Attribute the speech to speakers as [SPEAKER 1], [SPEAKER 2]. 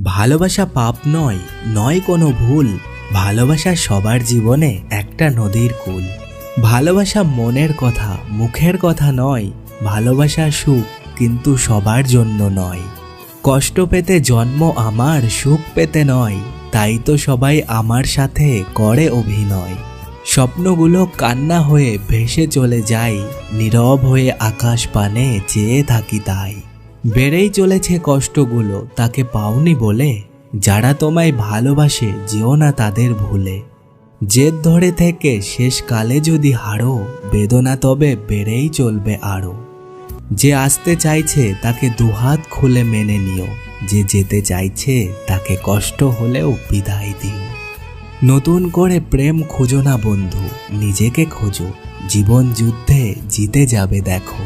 [SPEAKER 1] ভালোবাসা পাপ নয়, নয় কোনো ভুল। ভালোবাসা সবার জীবনে একটা নদীর কূল। ভালোবাসা মনের কথা, মুখের কথা নয়। ভালোবাসা সুখ, কিন্তু সবার জন্য নয়। কষ্ট পেতে জন্ম আমার, সুখ পেতে নয়। তাই তো সবাই আমার সাথে করে অভিনয়। স্বপ্নগুলো কান্না হয়ে ভেসে চলে যায়, নীরব হয়ে আকাশ পানে চেয়ে থাকি তাই। বেড়েই চলেছে কষ্টগুলো, তাকে পাওনি বলে। যারা তোমায় ভালোবাসে যেও না তাদের ভুলে। জেদ ধরে থেকে শেষকালে যদি হারো, বেদনা তবে বেড়েই চলবে আরো। যে আসতে চাইছে তাকে দুহাত খুলে মেনে নিও। যে যেতে চাইছে তাকে কষ্ট হলেও বিদায় দিও। নতুন করে প্রেম খুঁজো না বন্ধু, নিজেকে খোঁজো। জীবন যুদ্ধে জিতে যাবে দেখো।